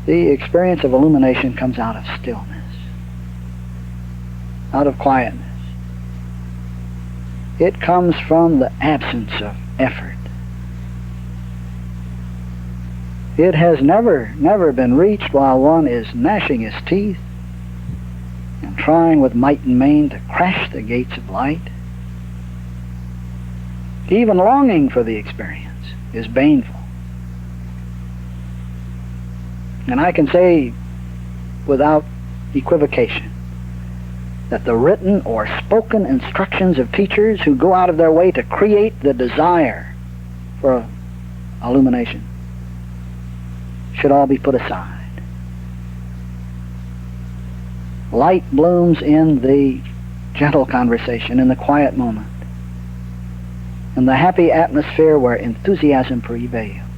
The experience of illumination comes out of stillness, out of quietness. It comes from the absence of effort. It has never been reached while one is gnashing his teeth and trying with might and main to crash the gates of light. Even longing for the experience is baneful. And I can say without equivocation that the written or spoken instructions of teachers who go out of their way to create the desire for illumination should all be put aside. Light blooms in the gentle conversation, in the quiet moment, in the happy atmosphere where enthusiasm prevails.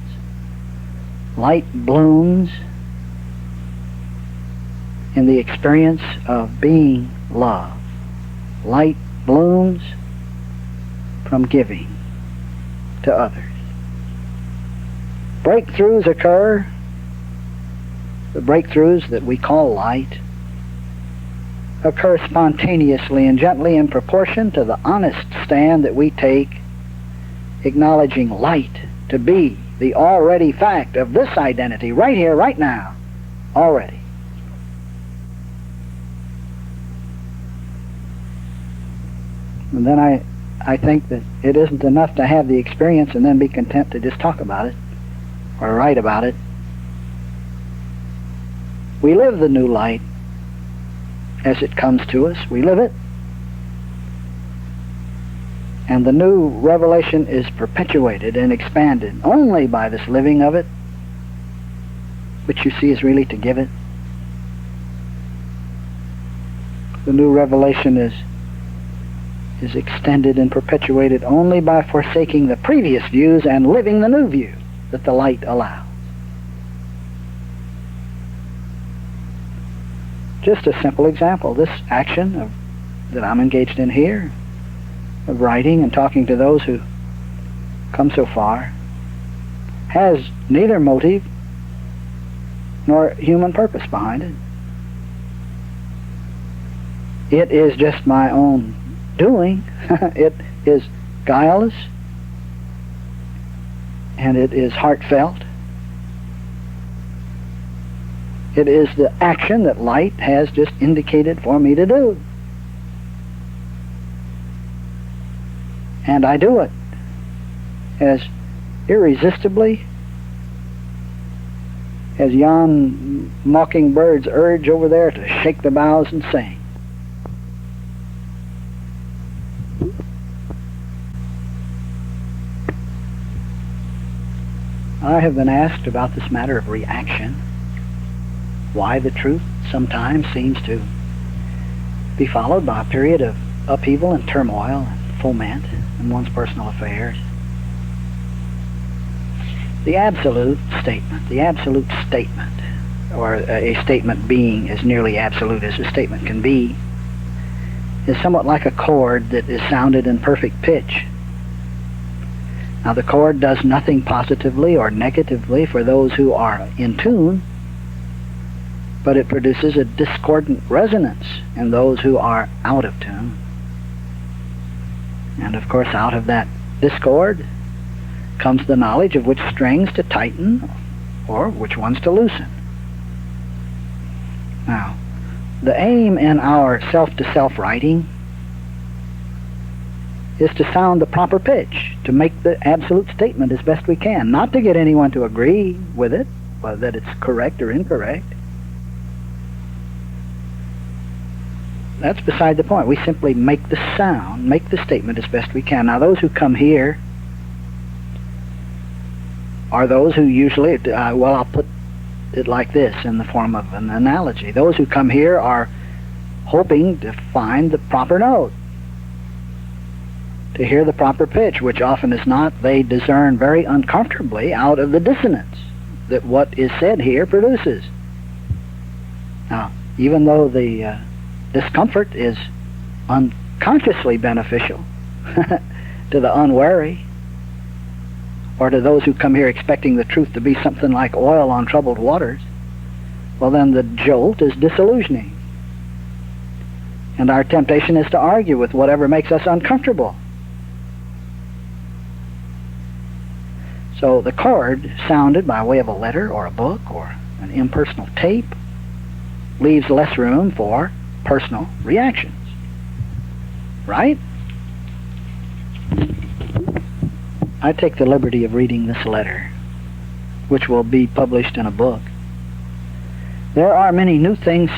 Light blooms in the experience of being love. Light blooms from giving to others. Breakthroughs occur, the breakthroughs that we call light, occur spontaneously and gently in proportion to the honest stand that we take, acknowledging light to be the already fact of this identity, right here, right now, already. And then I think that it isn't enough to have the experience and then be content to just talk about it or write about it. We live the new light as it comes to us. We live it. And the new revelation is perpetuated and expanded only by this living of it, which you see is really to give it. The new revelation is extended and perpetuated only by forsaking the previous views and living the new view that the light allows. Just a simple example, this action that I'm engaged in here, of writing and talking to those who come so far, has neither motive nor human purpose behind it. It is just my own doing. It is guileless, and it is heartfelt. It is the action that light has just indicated for me to do. And I do it as irresistibly as yon mockingbirds urge over there to shake the boughs and sing. I have been asked about this matter of reaction, why the truth sometimes seems to be followed by a period of upheaval and turmoil and foment in one's personal affairs. The absolute statement, or a statement being as nearly absolute as a statement can be, is somewhat like a chord that is sounded in perfect pitch. Now, the chord does nothing positively or negatively for those who are in tune, but it produces a discordant resonance in those who are out of tune. And of course, out of that discord comes the knowledge of which strings to tighten or which ones to loosen. Now, the aim in our self-to-self writing is to sound the proper pitch, to make the absolute statement as best we can, not to get anyone to agree with it, whether that it's correct or incorrect. That's beside the point. We simply make the sound, make the statement as best we can. Now, those who come here are those who usually, well, I'll put it like this in the form of an analogy. Those who come here are hoping to find the proper note, to hear the proper pitch, which often is not. They discern very uncomfortably out of the dissonance that what is said here produces. Now, even though the discomfort is unconsciously beneficial to the unwary, or to those who come here expecting the truth to be something like oil on troubled waters, well then the jolt is disillusioning. And our temptation is to argue with whatever makes us uncomfortable. So the chord sounded by way of a letter or a book or an impersonal tape leaves less room for personal reactions. Right? I take the liberty of reading this letter, which will be published in a book. There are many new things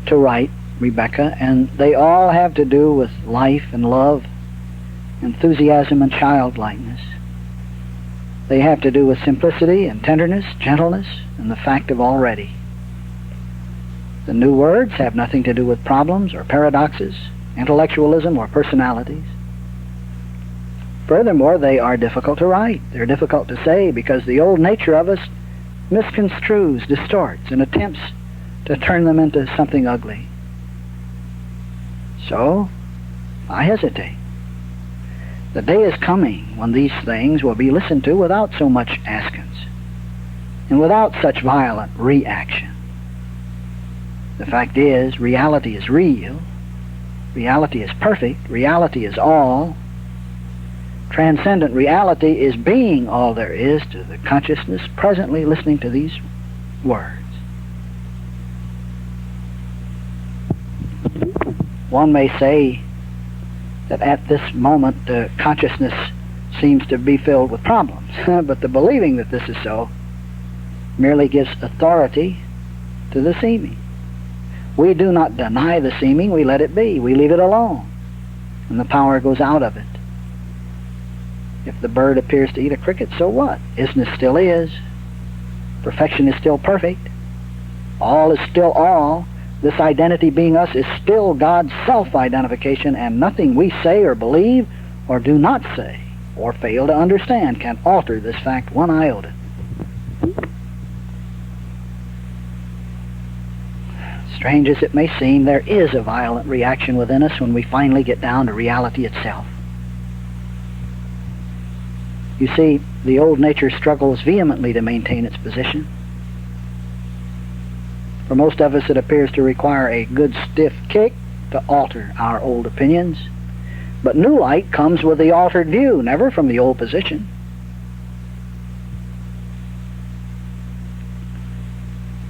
to write, Rebecca, and they all have to do with life and love, enthusiasm and childlikeness. They have to do with simplicity and tenderness, gentleness, and the fact of already. The new words have nothing to do with problems or paradoxes, intellectualism or personalities. Furthermore, they are difficult to write. They're difficult to say because the old nature of us misconstrues, distorts, and attempts to turn them into something ugly. So, I hesitate. The day is coming when these things will be listened to without so much askance and without such violent reaction. The fact is, reality is real, reality is perfect, reality is all. Transcendent reality is being all there is to the consciousness presently listening to these words. One may say that at this moment the consciousness seems to be filled with problems, but the believing that this is so merely gives authority to the seeming. We do not deny the seeming, we let it be, we leave it alone, and the power goes out of it. If the bird appears to eat a cricket, so what? Isness still is. Perfection is still perfect. All is still all. This identity being us is still God's self-identification, and nothing we say or believe or do not say or fail to understand can alter this fact one iota. Strange as it may seem, there is a violent reaction within us when we finally get down to reality itself. You see, the old nature struggles vehemently to maintain its position. For most of us, it appears to require a good stiff kick to alter our old opinions. But new light comes with the altered view, never from the old position.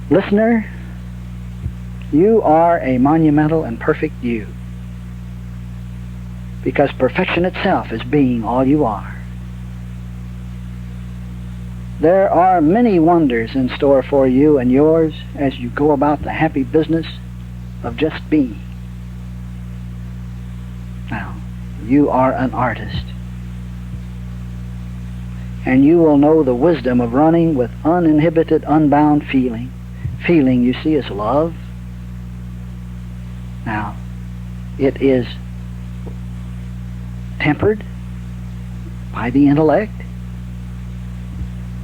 Listener, you are a monumental and perfect you, because perfection itself is being all you are. There are many wonders in store for you and yours as you go about the happy business of just being. Now, you are an artist, and you will know the wisdom of running with uninhibited, unbound feeling. Feeling, you see, is love. Now, it is tempered by the intellect,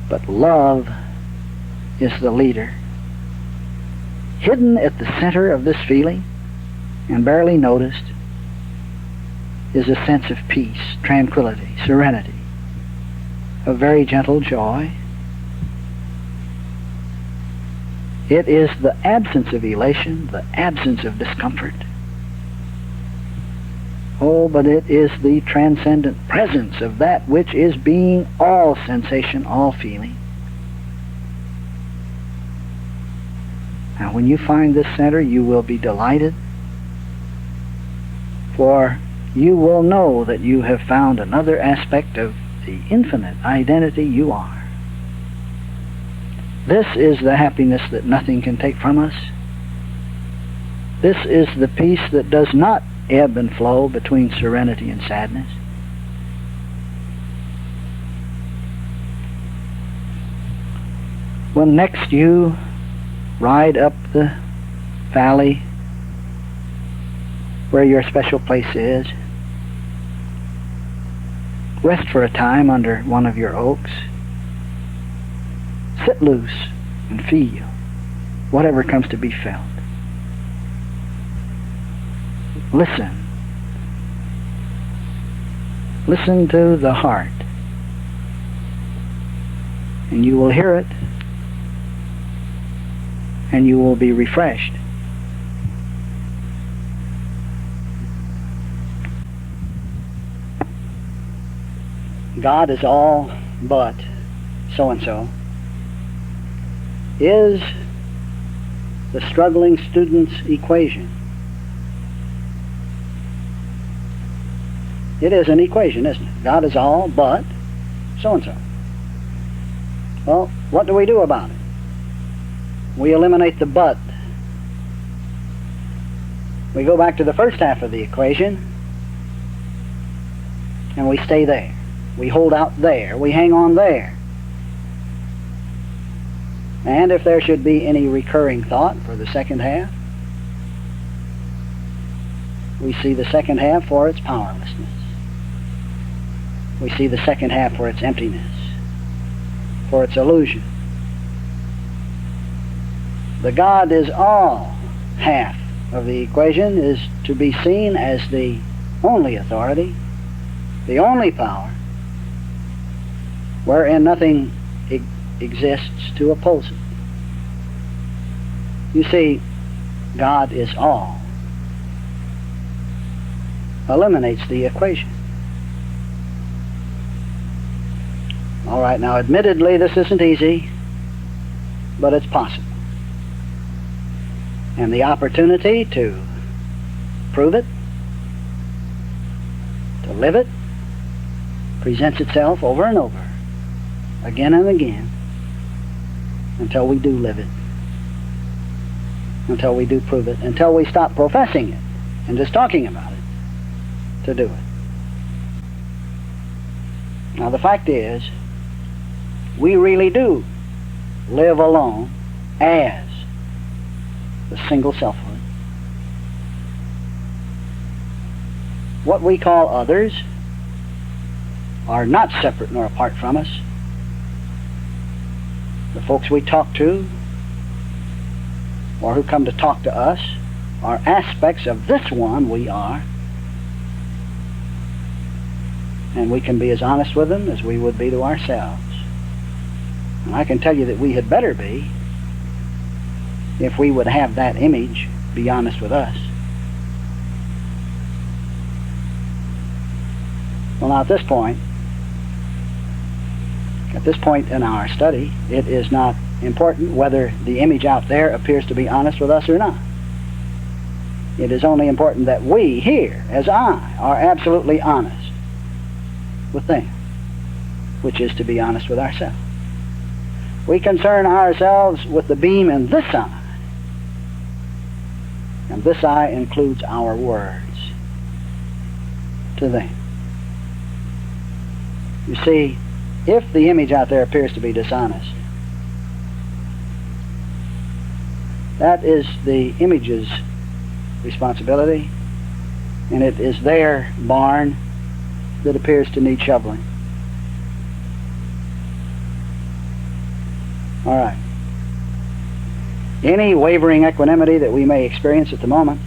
but love is the leader. Hidden at the center of this feeling, and barely noticed, is a sense of peace, tranquility, serenity, a very gentle joy. It is the absence of elation, the absence of discomfort. Oh, but it is the transcendent presence of that which is being, all sensation, all feeling. Now, when you find this center, you will be delighted, for you will know that you have found another aspect of the infinite identity you are. This is the happiness that nothing can take from us. This is the peace that does not ebb and flow between serenity and sadness. When next you ride up the valley where your special place is, rest for a time under one of your oaks. Sit loose and feel whatever comes to be felt. Listen. Listen to the heart, and you will hear it. and you will be refreshed. God is all but so-and-so is the struggling student's equation. It is an equation, isn't it? God is all but so-and-so. Well, what do we do about it? We eliminate the but. We go back to the first half of the equation and we stay there. We hold out there. We hang on there. And if there should be any recurring thought for the second half, we see the second half for its powerlessness. We see the second half for its emptiness, for its illusion. The God is all half of the equation is to be seen as the only authority, the only power, wherein nothing exists to oppose it. You see, God is all eliminates the equation. All right, now admittedly this isn't easy, but it's possible. And the opportunity to prove it, to live it, presents itself over and over, again and again, until we do live it, until we do prove it, until we stop professing it and just talking about it to do it. Now the fact is, we really do live alone as the single selfhood. What we call others are not separate nor apart from us. The folks we talk to or who come to talk to us are aspects of this one we are, and we can be as honest with them as we would be to ourselves. And I can tell you that we had better be, if we would have that image be honest with us. Well, now at this point in our study, it is not important whether the image out there appears to be honest with us or not. It is only important that we here, as I, are absolutely honest with them, which is to be honest with ourselves. We concern ourselves with the beam in this eye, and this eye includes our words to them. You see, if the image out there appears to be dishonest, that is the image's responsibility, and it is their barn that appears to need shoveling. All right. Any wavering equanimity that we may experience at the moment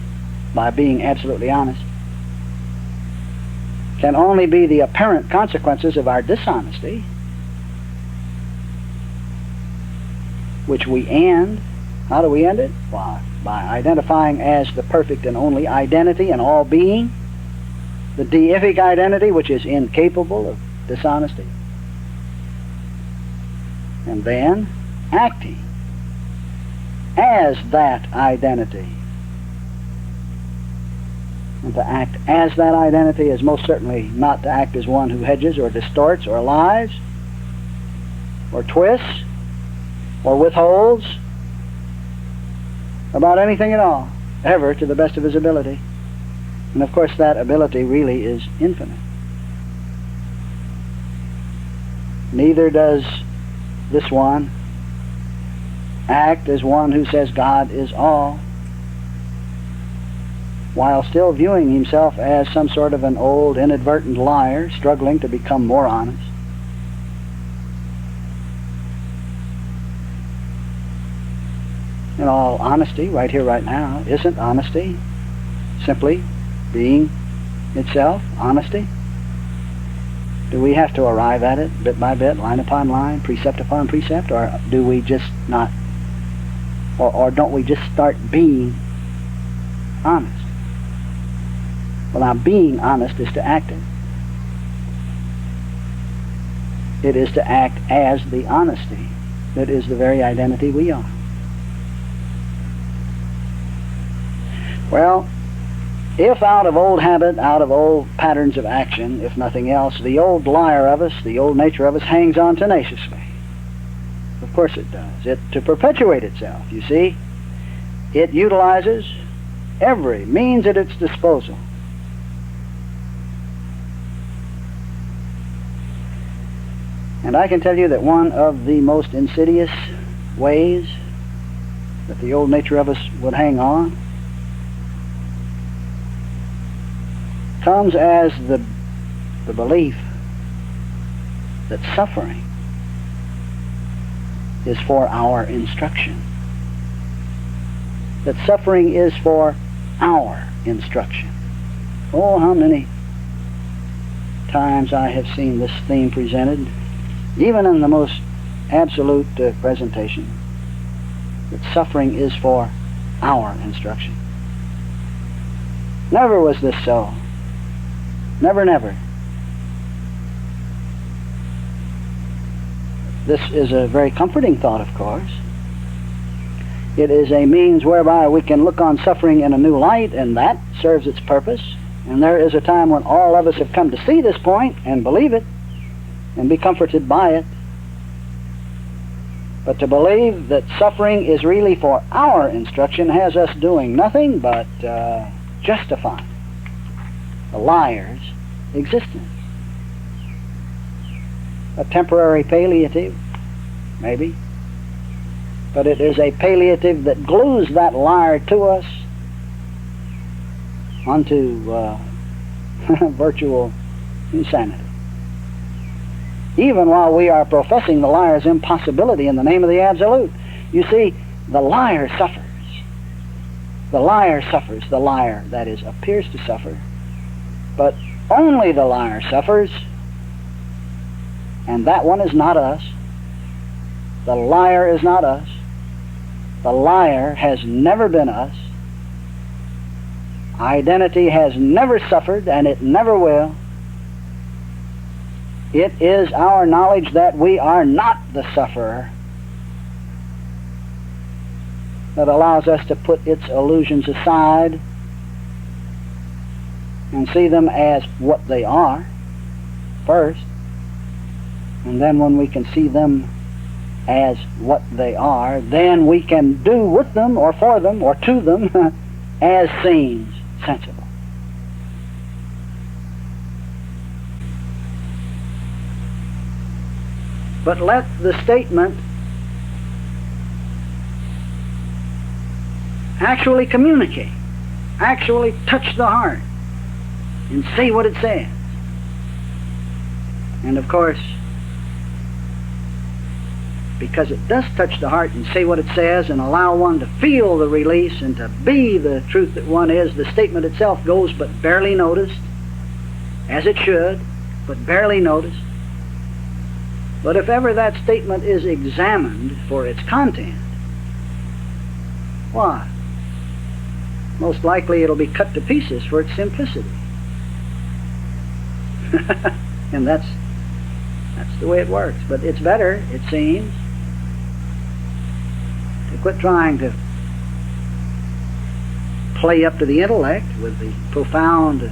by being absolutely honest can only be the apparent consequences of our dishonesty, which we end. How do we end it? Why? By identifying as the perfect and only identity in all being, the deific identity which is incapable of dishonesty, and then acting as that identity. And to act as that identity is most certainly not to act as one who hedges or distorts or lies or twists or withholds about anything at all, ever, to the best of his ability. And of course that ability really is infinite. Neither does this one act as one who says God is all, while still viewing himself as some sort of an old, inadvertent liar struggling to become more honest. In all honesty, right here, right now, isn't honesty simply being itself, honesty? Do we have to arrive at it bit by bit, line upon line, precept upon precept, or do we just not Or don't we just start being honest? Well, now, being honest is to act it. It is to act as the honesty that is the very identity we are. Well, if out of old habit, out of old patterns of action, if nothing else, the old liar of us, the old nature of us hangs on tenaciously. Of course it does. To perpetuate itself, you see, it utilizes every means at its disposal. And I can tell you that one of the most insidious ways that the old nature of us would hang on comes as the belief that suffering is for our instruction. That suffering is for our instruction. Oh, how many times I have seen this theme presented, even in the most absolute presentation, that suffering is for our instruction. Never was this so. Never, never. This is a very comforting thought, of course. It is a means whereby we can look on suffering in a new light, and that serves its purpose. And there is a time when all of us have come to see this point and believe it and be comforted by it. But to believe that suffering is really for our instruction has us doing nothing but justifying the liar's existence. A temporary palliative, maybe, but it is a palliative that glues that liar to us onto virtual insanity. Even while we are professing the liar's impossibility in the name of the Absolute. You see, the liar suffers. The liar suffers. The liar, that is, appears to suffer. But only the liar suffers, and that one is not us. The liar is not us. The liar has never been us. Identity has never suffered, and it never will. It is our knowledge that we are not the sufferer that allows us to put its illusions aside and see them as what they are first. And then when we can see them as what they are, then we can do with them or for them or to them as seems sensible. But let the statement actually communicate, actually touch the heart, and say what it says. And of course, because it does touch the heart and say what it says and allow one to feel the release and to be the truth that one is, the statement itself goes but barely noticed, as it should, but barely noticed. But if ever that statement is examined for its content, why? Most likely it'll be cut to pieces for its simplicity. And that's the way it works. But it's better, it seems, to quit trying to play up to the intellect with the profound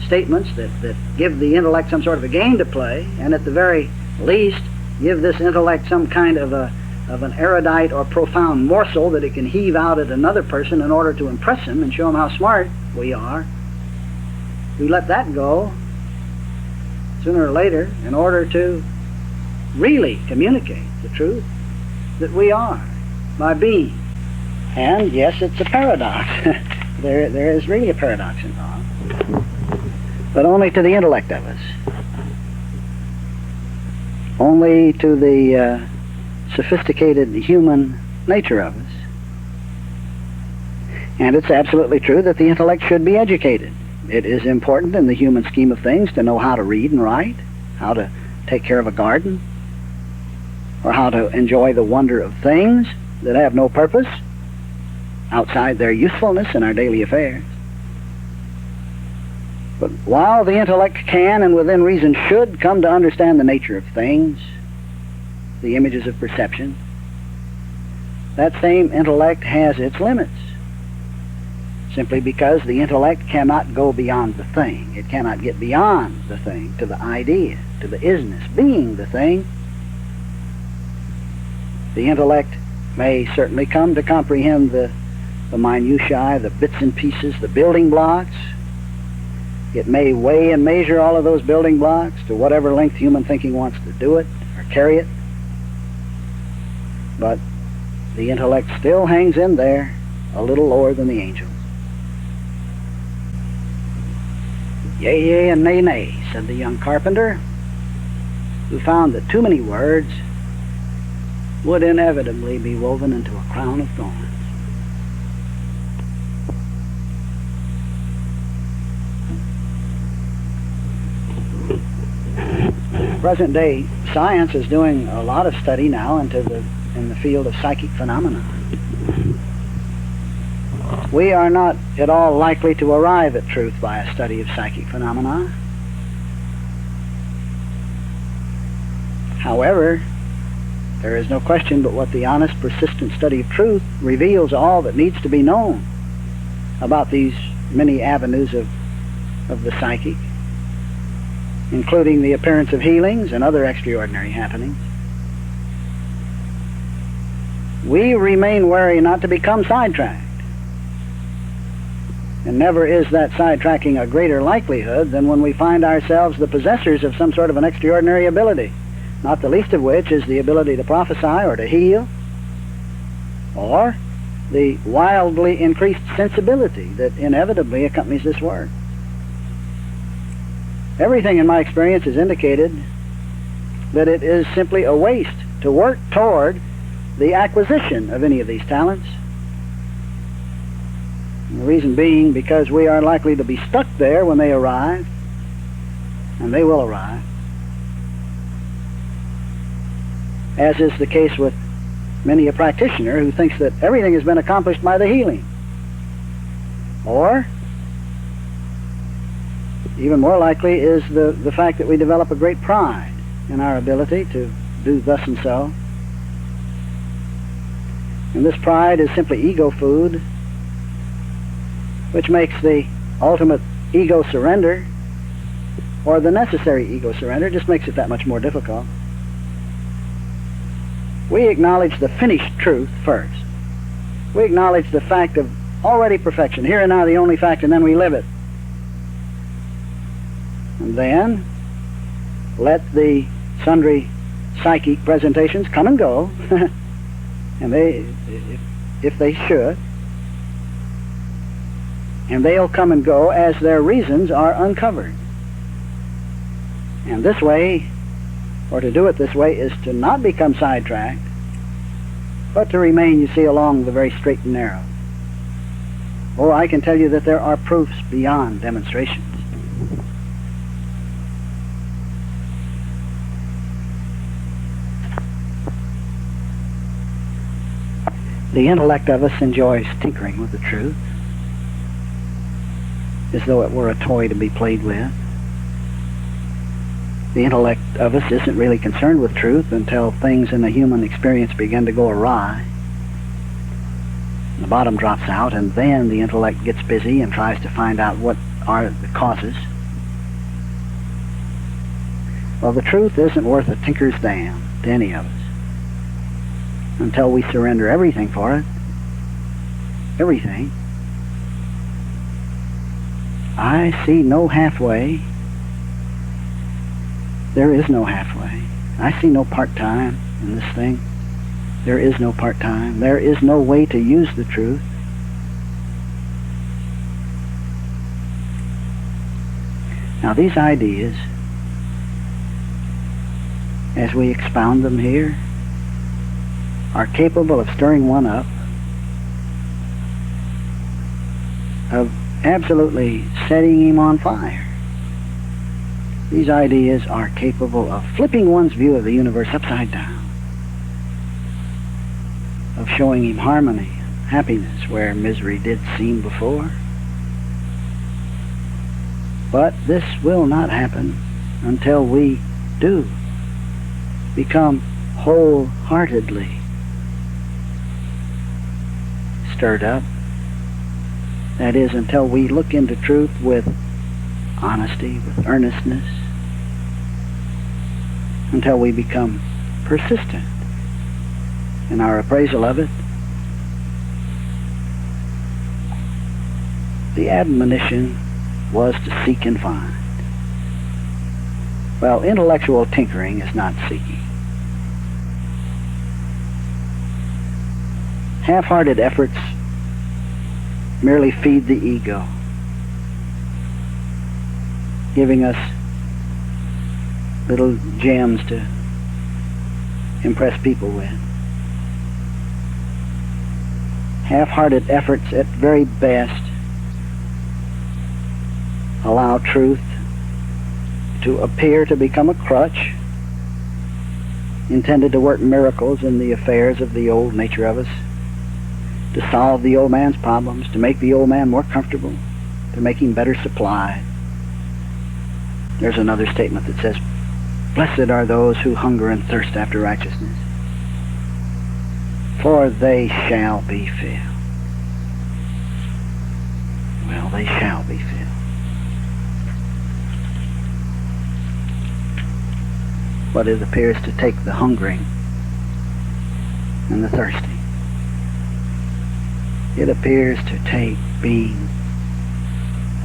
statements that give the intellect some sort of a game to play, and at the very least give this intellect some kind of an erudite or profound morsel that it can heave out at another person in order to impress him and show him how smart we are. We let that go sooner or later in order to really communicate the truth that we are by being. And yes, it's a paradox. There is really a paradox involved, but only to the intellect of us, only to the sophisticated human nature of us. And it's absolutely true that the intellect should be educated. It is important in the human scheme of things to know how to read and write, how to take care of a garden, or how to enjoy the wonder of things. that have no purpose outside their usefulness in our daily affairs. But while the intellect can and within reason should come to understand the nature of things, the images of perception, that same intellect has its limits, simply because the intellect cannot go beyond the thing. It cannot get beyond the thing, to the idea, to the isness, being the thing. The intellect may certainly come to comprehend the minutiae, the bits and pieces, the building blocks. It may weigh and measure all of those building blocks to whatever length human thinking wants to do it or carry it. But the intellect still hangs in there a little lower than the angels. Yea, yea, and nay, nay, said the young carpenter, who found that too many words would inevitably be woven into a crown of thorns. Present day science is doing a lot of study now in the field of psychic phenomena. We are not at all likely to arrive at truth by a study of psychic phenomena. However, there is no question but what the honest, persistent study of truth reveals all that needs to be known about these many avenues of the psychic, including the appearance of healings and other extraordinary happenings. We remain wary not to become sidetracked. And never is that sidetracking a greater likelihood than when we find ourselves the possessors of some sort of an extraordinary ability, not the least of which is the ability to prophesy or to heal, or the wildly increased sensibility that inevitably accompanies this work. Everything in my experience has indicated that it is simply a waste to work toward the acquisition of any of these talents. And the reason being because we are likely to be stuck there when they arrive, and they will arrive, as is the case with many a practitioner who thinks that everything has been accomplished by the healing. Or, even more likely is the fact that we develop a great pride in our ability to do thus and so. And this pride is simply ego food, which makes the ultimate ego surrender, or the necessary ego surrender, just makes it that much more difficult. We acknowledge the finished truth first. We acknowledge the fact of already perfection, here and now the only fact, and then we live it. And then let the sundry psychic presentations come and go, and they, if they should, and they'll come and go as their reasons are uncovered. And this way, or to do it this way, is to not become sidetracked, but to remain, you see, along the very straight and narrow. Oh, I can tell you that there are proofs beyond demonstrations. The intellect of us enjoys tinkering with the truth, as though it were a toy to be played with. The intellect of us isn't really concerned with truth until things in the human experience begin to go awry. The bottom drops out, and then the intellect gets busy and tries to find out what are the causes. Well, the truth isn't worth a tinker's damn to any of us until we surrender everything for it. Everything. I see no halfway. There is no halfway. I see no part-time in this thing. There is no part-time. There is no way to use the truth. Now these ideas, as we expound them here, are capable of stirring one up, of absolutely setting him on fire. These ideas are capable of flipping one's view of the universe upside down, of showing him harmony, happiness where misery did seem before. But this will not happen until we do become wholeheartedly stirred up. That is, until we look into truth with honesty, with earnestness, until we become persistent in our appraisal of it. The admonition was to seek and find. Well, intellectual tinkering is not seeking. Half-hearted efforts merely feed the ego, giving us little gems to impress people with. Half-hearted efforts at very best allow truth to appear to become a crutch intended to work miracles in the affairs of the old nature of us, to solve the old man's problems, to make the old man more comfortable, to make him better supplied. There's another statement that says, "Blessed are those who hunger and thirst after righteousness, for they shall be filled." Well, they shall be filled. But it appears to take the hungering and the thirsting. It appears to take being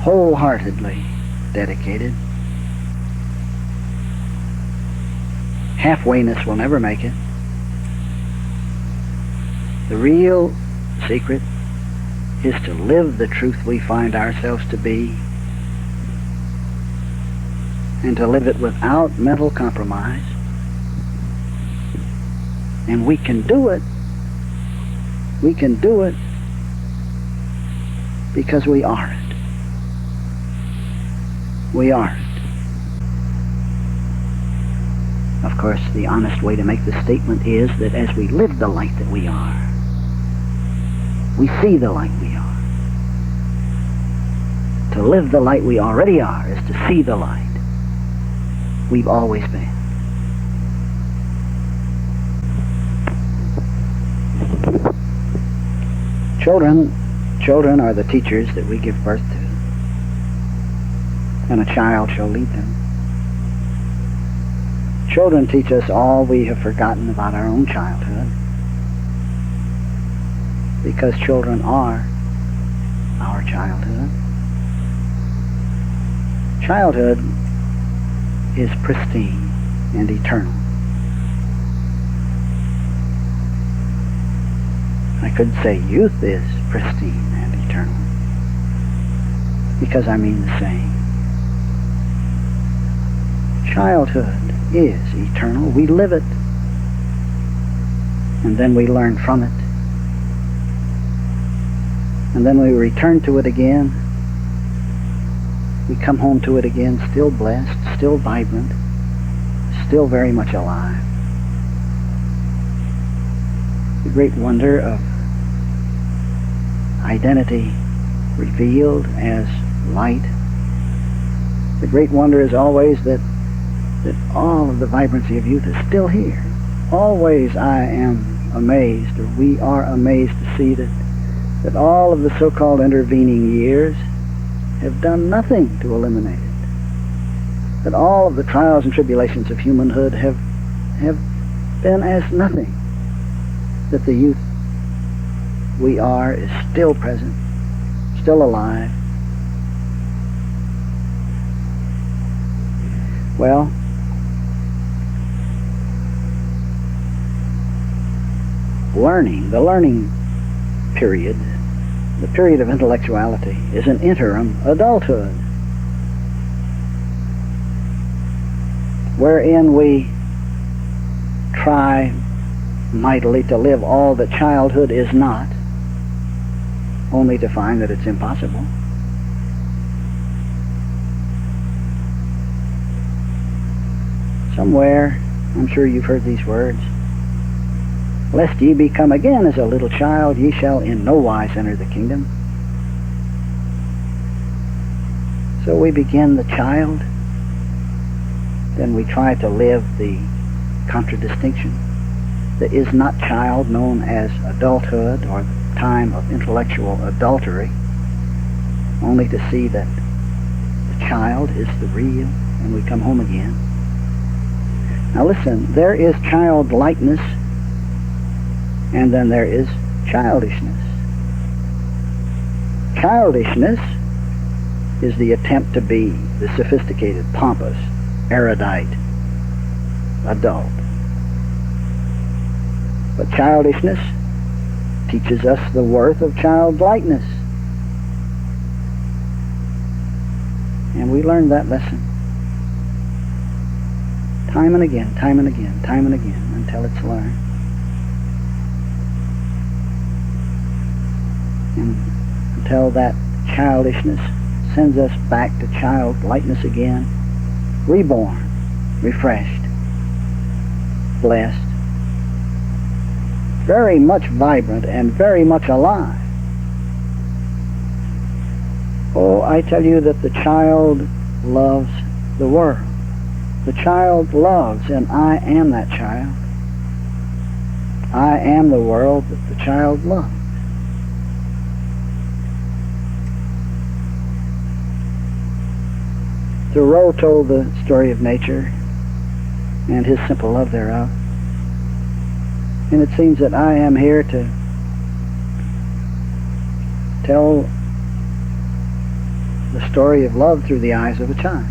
wholeheartedly dedicated. Halfwayness will never make it. The real secret is to live the truth we find ourselves to be, and to live it without mental compromise. And we can do it. We can do it because we are it. We are it. Of course, the honest way to make the statement is that as we live the light that we are, we see the light we are. To live the light we already are is to see the light we've always been. Children are the teachers that we give birth to, and a child shall lead them. Children teach us all we have forgotten about our own childhood, because children are our childhood. Childhood is pristine and eternal. I could say youth is pristine and eternal, because I mean the same. Childhood is eternal. We live it, and then we learn from it, and then we return to it again. We come home to it again, still blessed, still vibrant, still very much alive. The great wonder of identity revealed as light. The great wonder is always that all of the vibrancy of youth is still here. Always I am amazed, or we are amazed to see that all of the so-called intervening years have done nothing to eliminate it. That all of the trials and tribulations of humanhood have been as nothing. That the youth we are is still present, still alive. Well, the learning period, the period of intellectuality, is an interim adulthood, wherein we try mightily to live all that childhood is not, only to find that it's impossible. Somewhere, I'm sure you've heard these words, Lest ye become again as a little child, ye shall in no wise enter the kingdom. So we begin the child, then we try to live the contradistinction. The is not child known as adulthood or the time of intellectual adultery, only to see that the child is the real, and we come home again. Now listen, there is childlikeness, and then there is childishness. Childishness is the attempt to be the sophisticated, pompous, erudite adult. But childishness teaches us the worth of childlikeness. And we learn that lesson time and again, time and again, time and again, until it's learned. And until that childishness sends us back to childlikeness again, reborn, refreshed, blessed, very much vibrant and very much alive. Oh, I tell you that the child loves the world. The child loves, and I am that child. I am the world that the child loves. Thoreau told the story of nature and his simple love thereof. And it seems that I am here to tell the story of love through the eyes of a child.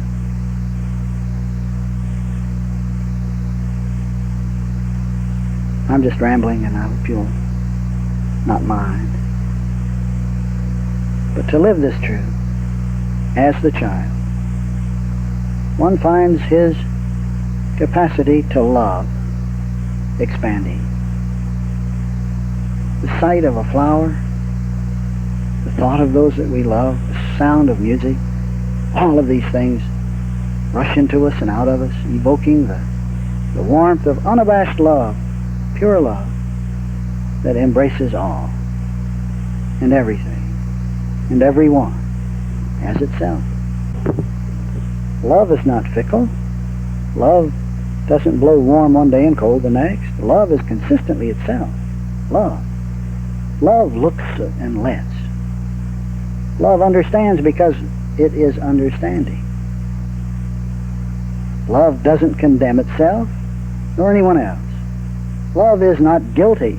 I'm just rambling, and I hope you'll not mind. But to live this truth as the child, one finds his capacity to love expanding. The sight of a flower, the thought of those that we love, the sound of music, all of these things rush into us and out of us, evoking the warmth of unabashed love, pure love that embraces all and everything and everyone as itself. Love is not fickle. Love doesn't blow warm one day and cold the next. Love is consistently itself. Love. Love looks and lets. Love understands because it is understanding. Love doesn't condemn itself nor anyone else. Love is not guilty.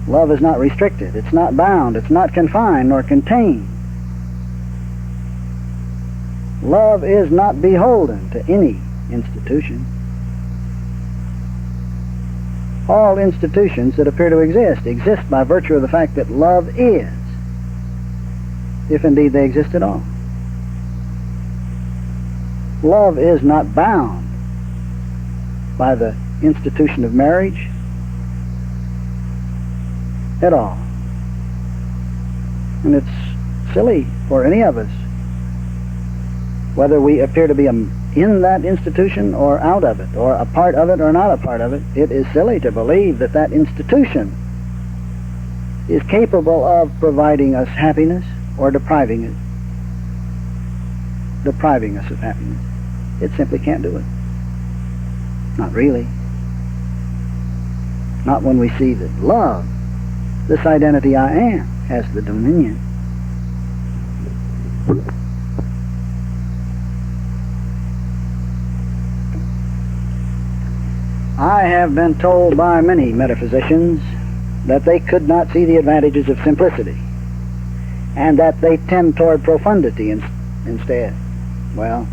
Love is not restricted. It's not bound. It's not confined nor contained. Love is not beholden to any institution. All institutions that appear to exist by virtue of the fact that love is, if indeed they exist at all. Love is not bound by the institution of marriage at all. And it's silly for any of us, whether we appear to be in that institution or out of it, or a part of it or not a part of it. It is silly to believe that that institution is capable of providing us happiness or depriving us of happiness. It simply can't do it. Not really. Not when we see that love, this identity I am, has the dominion. I have been told by many metaphysicians that they could not see the advantages of simplicity, and that they tend toward profundity instead. Well,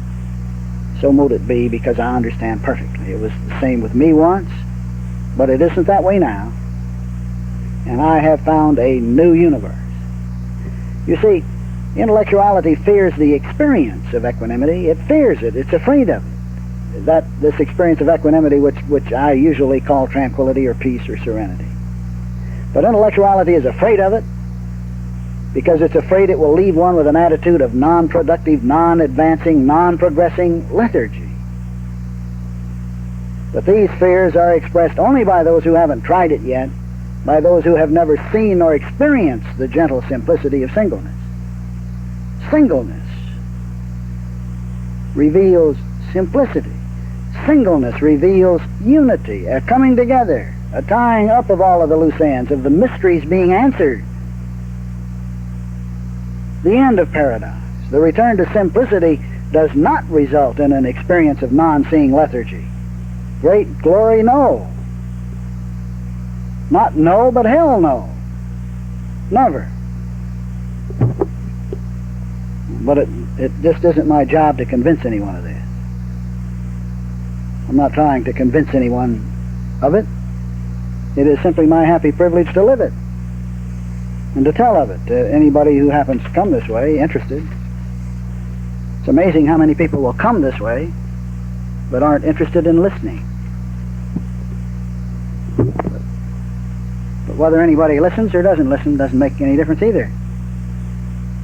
so mote it be, because I understand perfectly. It was the same with me once, but it isn't that way now. And I have found a new universe. You see, intellectuality fears the experience of equanimity. It fears it. It's afraid of it. This experience of equanimity, which I usually call tranquility or peace or serenity. But intellectuality is afraid of it because it's afraid it will leave one with an attitude of non-productive, non-advancing, non-progressing lethargy. But these spheres are expressed only by those who haven't tried it yet, by those who have never seen nor experienced the gentle simplicity of singleness. Singleness reveals simplicity. Singleness reveals unity, a coming together, a tying up of all of the loose ends, of the mysteries being answered. The end of paradox, the return to simplicity, does not result in an experience of non-seeing lethargy. Great glory, no. Not no, but hell no. Never. But it just isn't my job to convince anyone of this. I'm not trying to convince anyone of it. It is simply my happy privilege to live it and to tell of it to anybody who happens to come this way, interested. It's amazing how many people will come this way but aren't interested in listening. But whether anybody listens or doesn't listen doesn't make any difference either,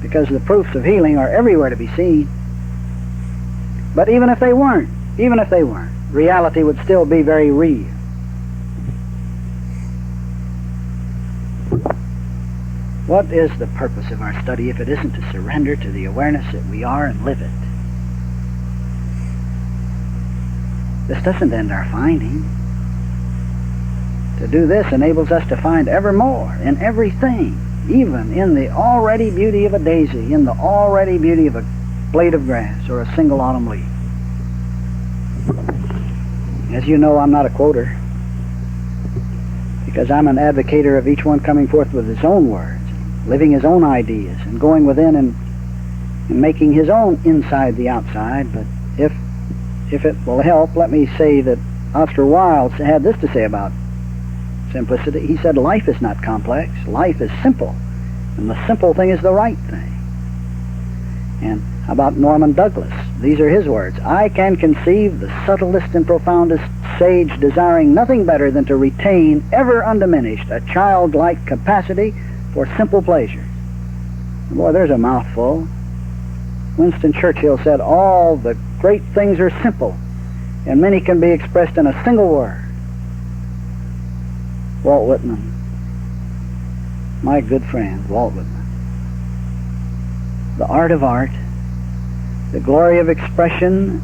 because the proofs of healing are everywhere to be seen. But even if they weren't, reality would still be very real. What is the purpose of our study if it isn't to surrender to the awareness that we are and live it? This doesn't end our finding. To do this enables us to find ever more in everything, even in the already beauty of a daisy, in the already beauty of a blade of grass or a single autumn leaf. As you know, I'm not a quoter, because I'm an advocator of each one coming forth with his own words, living his own ideas, and going within and making his own inside the outside. But if it will help, let me say that Oscar Wilde had this to say about simplicity. He said, life is not complex, life is simple, and the simple thing is the right thing. And about Norman Douglas, these are his words: I can conceive the subtlest and profoundest sage desiring nothing better than to retain ever undiminished a childlike capacity for simple pleasures. Boy, there's a mouthful. Winston Churchill said, all the great things are simple, and many can be expressed in a single word. Walt Whitman, my good friend, Walt Whitman. The art of art, the glory of expression,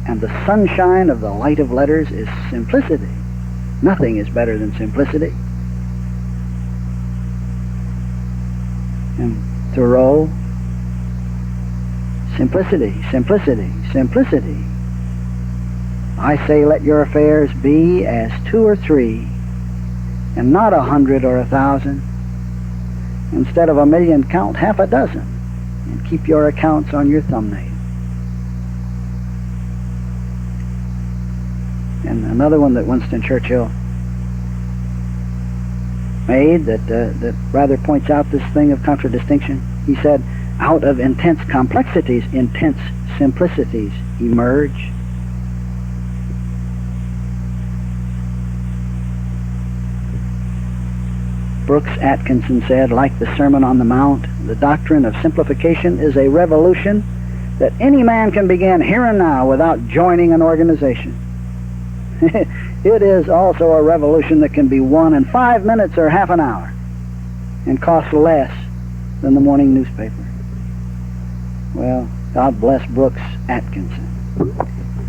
and the sunshine of the light of letters is simplicity. Nothing is better than simplicity. And Thoreau, simplicity, simplicity, simplicity. I say, let your affairs be as 2 or 3, and not 100 or 1,000. Instead of 1,000,000, count half a dozen, and keep your accounts on your thumbnail. And another one that Winston Churchill made that rather points out this thing of contradistinction. He said, out of intense complexities, intense simplicities emerge. Brooks Atkinson said, like the Sermon on the Mount, the doctrine of simplification is a revolution that any man can begin here and now without joining an organization. It is also a revolution that can be won in 5 minutes or half an hour and cost less than the morning newspaper. Well, God bless Brooks Atkinson.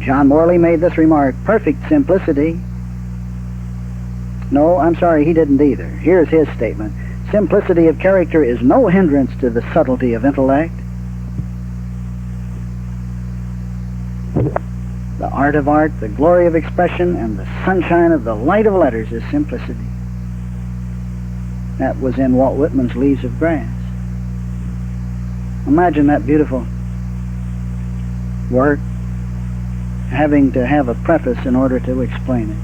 John Morley made this remark: perfect simplicity. No, I'm sorry, he didn't either. Here's his statement: simplicity of character is no hindrance to the subtlety of intellect. The art of art, the glory of expression, and the sunshine of the light of letters is simplicity. That was in Walt Whitman's Leaves of Grass. Imagine that beautiful work having to have a preface in order to explain it.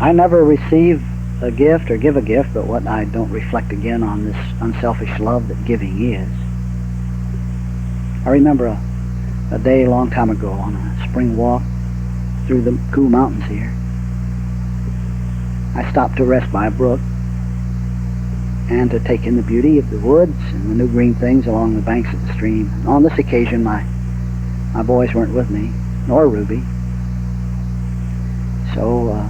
I never receive a gift or give a gift but what I don't reflect again on this unselfish love that giving is. I remember a day a long time ago on a spring walk through the cool mountains here. I stopped to rest by a brook and to take in the beauty of the woods and the new green things along the banks of the stream. And on this occasion, my My boys weren't with me, nor Ruby. So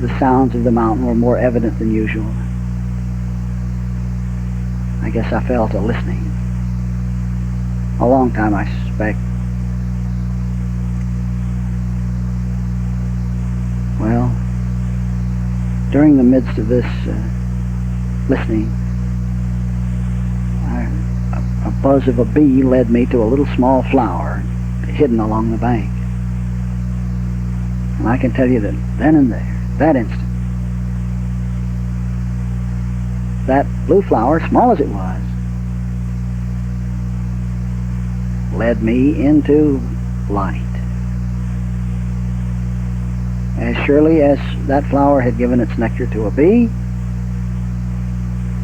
the sounds of the mountain were more evident than usual. I guess I fell to listening. A long time, I suspect. Well, during the midst of this listening, a buzz of a bee led me to a little small flower hidden along the bank. And I can tell you that then and there, that instant, that blue flower, small as it was, led me into light. As surely as that flower had given its nectar to a bee,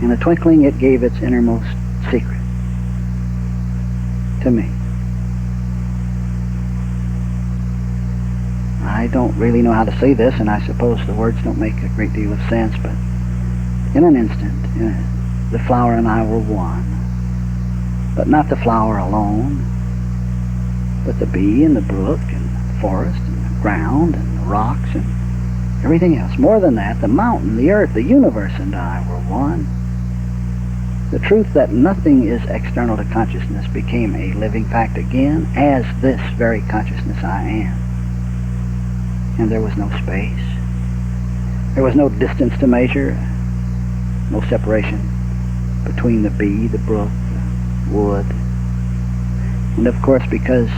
in a twinkling it gave its innermost secret to me. I don't really know how to say this, and I suppose the words don't make a great deal of sense, but in an instant, the flower and I were one. But not the flower alone, but the bee and the brook and the forest and the ground and the rocks and everything else. More than that, the mountain, the earth, the universe and I were one. The truth that nothing is external to consciousness became a living fact again as this very consciousness I am. And there was no space. There was no distance to measure, no separation between the bee, the brook, the wood. And of course, because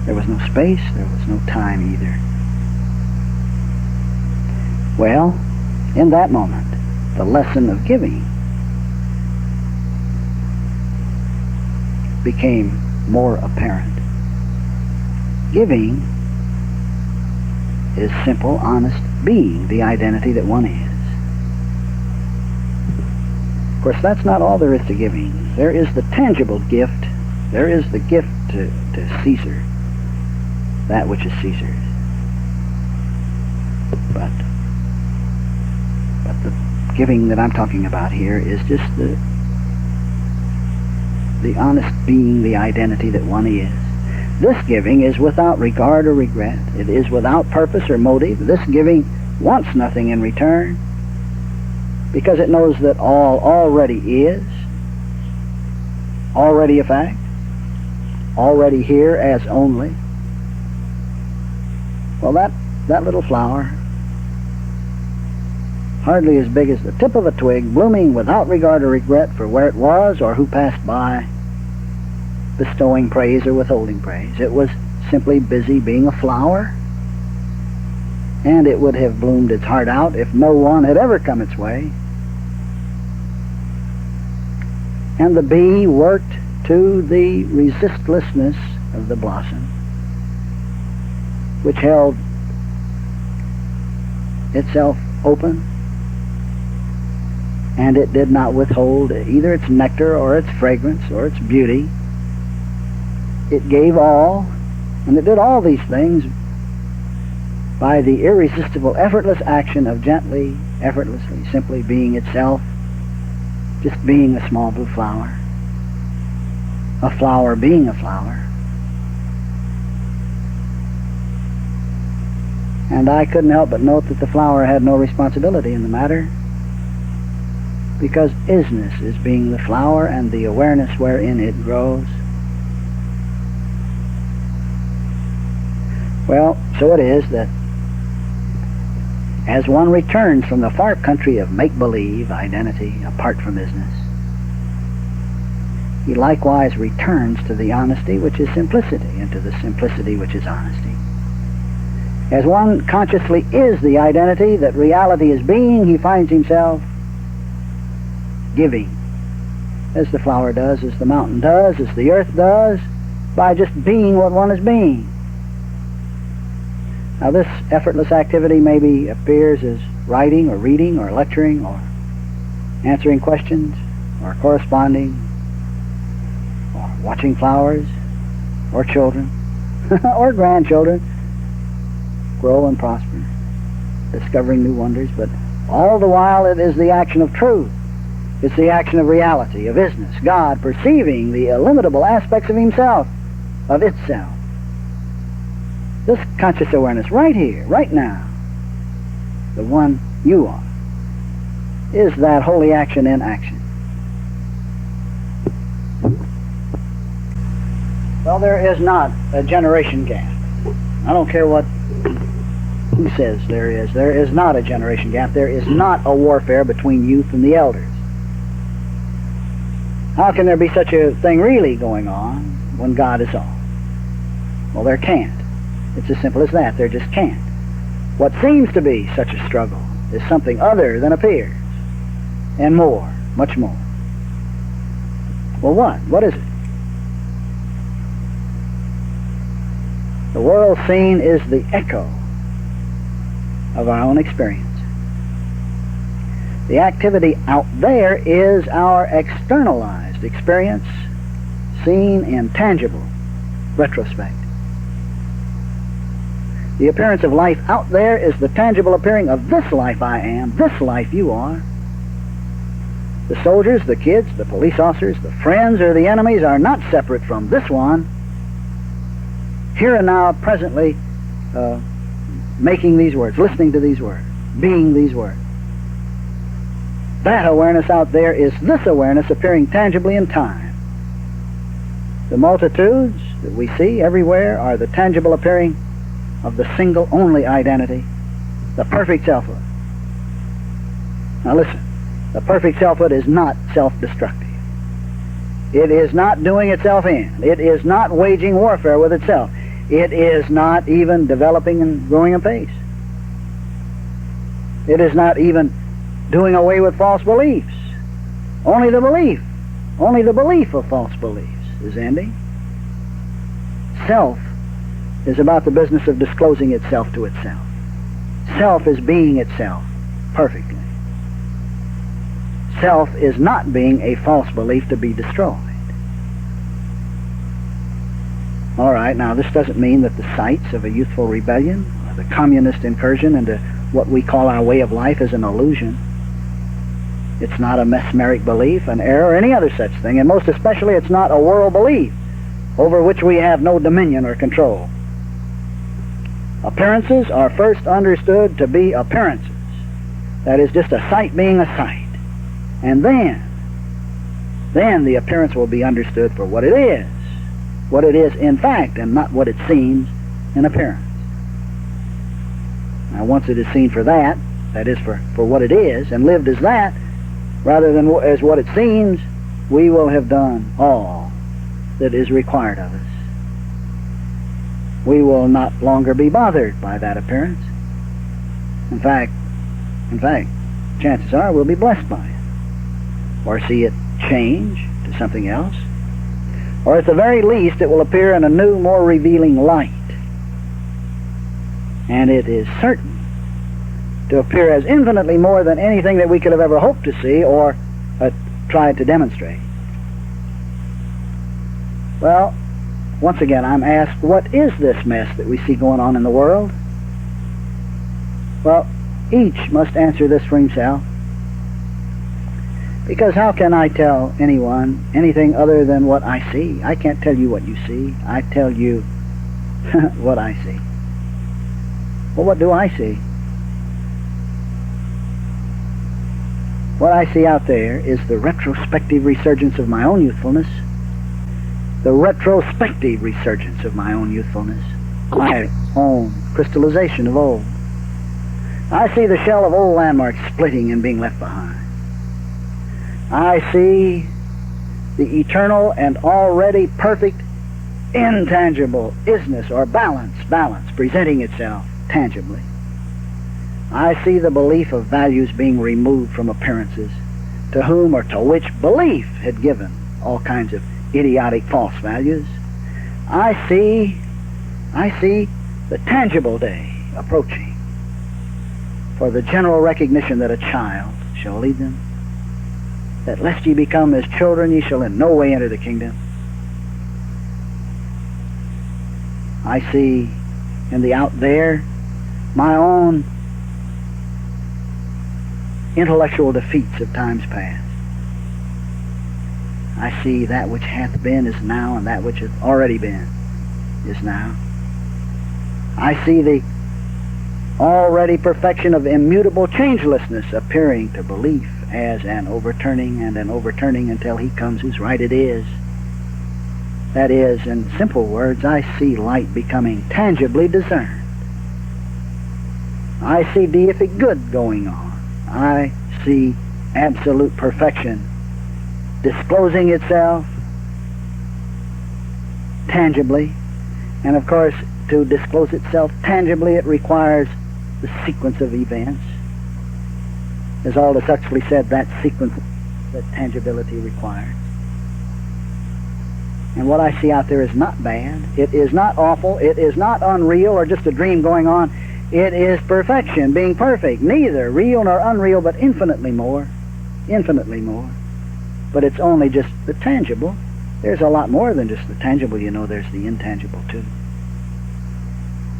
there was no space, there was no time either. Well, in that moment, the lesson of giving became more apparent. Giving is simple, honest being, the identity that one is. Of course, that's not all there is to giving. There is the tangible gift. There is the gift to Caesar, that which is Caesar's. But the giving that I'm talking about here is just the honest being, the identity that one is. This giving is without regard or regret. It is without purpose or motive. This giving wants nothing in return because it knows that all already is, already a fact, already here as only. Well, that little flower, hardly as big as the tip of a twig, blooming without regard or regret for where it was or who passed by, bestowing praise or withholding praise. It was simply busy being a flower, and it would have bloomed its heart out if no one had ever come its way. And the bee worked to the resistlessness of the blossom, which held itself open, and it did not withhold either its nectar or its fragrance or its beauty. It gave all, and it did all these things by the irresistible, effortless action of gently, effortlessly, simply being itself, just being a small blue flower, a flower being a flower. And I couldn't help but note that the flower had no responsibility in the matter, because isness is being the flower and the awareness wherein it grows. Well, so it is that as one returns from the far country of make-believe identity apart from isness, he likewise returns to the honesty which is simplicity, and to the simplicity which is honesty. As one consciously is the identity that reality is being, he finds himself giving, as the flower does, as the mountain does, as the earth does, by just being what one is being. Now, this effortless activity maybe appears as writing or reading or lecturing or answering questions or corresponding or watching flowers or children or grandchildren grow and prosper, discovering new wonders, but all the while it is the action of truth. It's the action of reality, of isness, God perceiving the illimitable aspects of himself of itself. This conscious awareness right here, right now, the one you are, is that holy action in action. Well, there is not a generation gap. I don't care who says there is. There is not a generation gap. There is not a warfare between youth and the elders. How can there be such a thing really going on when God is all? Well, there can't. It's as simple as that. There just can't. What seems to be such a struggle is something other than appears, and more, much more. Well, what? What is it? The world scene is the echo of our own experience. The activity out there is our externalized experience, seen in tangible retrospect. The appearance of life out there is the tangible appearing of this life I am, this life you are. The soldiers, the kids, the police officers, the friends or the enemies are not separate from this one. Here and now, presently, making these words, listening to these words, being these words. That awareness out there is this awareness appearing tangibly in time. The multitudes that we see everywhere are the tangible appearing of the single only identity, the perfect selfhood. Now listen, the perfect selfhood is not self-destructive. It is not doing itself in. It is not waging warfare with itself. It is not even developing and growing apace. It is not even doing away with false beliefs. Only the belief of false beliefs is ending. Self is about the business of disclosing itself to itself. Self is being itself perfectly. Self is not being a false belief to be destroyed. All right, now this doesn't mean that the sights of a youthful rebellion or the communist incursion into what we call our way of life is an illusion. It's not a mesmeric belief, an error, or any other such thing, and most especially it's not a world belief over which we have no dominion or control. Appearances are first understood to be appearances. That is, just a sight being a sight. And then the appearance will be understood for what it is in fact, and not what it seems in appearance. Now, once it is seen for that is for what it is, and lived as that, rather than as what it seems, we will have done all that is required of us. We will not longer be bothered by that appearance. In fact, chances are we'll be blessed by it, or see it change to something else, or at the very least it will appear in a new, more revealing light. And it is certain to appear as infinitely more than anything that we could have ever hoped to see or tried to demonstrate. Well, once again, I'm asked, what is this mess that we see going on in the world? Well, each must answer this for himself. Because how can I tell anyone anything other than what I see? I can't tell you what you see. I tell you what I see. Well, what do I see? What I see out there is the retrospective resurgence of my own youthfulness. The retrospective resurgence of my own youthfulness. My own crystallization of old. I see the shell of old landmarks splitting and being left behind. I see the eternal and already perfect intangible isness or balance presenting itself tangibly. I see the belief of values being removed from appearances, to whom or to which belief had given all kinds of idiotic false values. I see the tangible day approaching for the general recognition that a child shall lead them, that lest ye become as children, ye shall in no way enter the kingdom. I see in the out there my own intellectual defeats of times past. I see that which hath been is now, and that which hath already been is now. I see the already perfection of immutable changelessness appearing to belief as an overturning and an overturning until he comes whose right it is. That is, in simple words, I see light becoming tangibly discerned. I see deific good going on. I see absolute perfection disclosing itself tangibly. And of course, to disclose itself tangibly, it requires the sequence of events. As Aldous Huxley said, that sequence that tangibility requires. And what I see out there is not bad. It is not awful. It is not unreal or just a dream going on. It is perfection, being perfect. Neither real nor unreal, but infinitely more. Infinitely more. But it's only just the tangible. There's a lot more than just the tangible, you know. There's the intangible, too.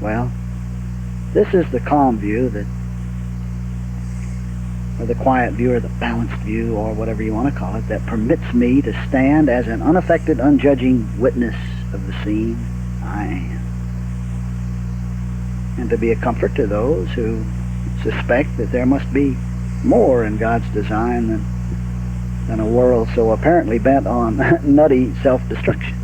Well, this is the calm view, or the quiet view, or the balanced view, or whatever you want to call it, that permits me to stand as an unaffected, unjudging witness of the scene I am. And to be a comfort to those who suspect that there must be more in God's design than a world so apparently bent on nutty self-destruction.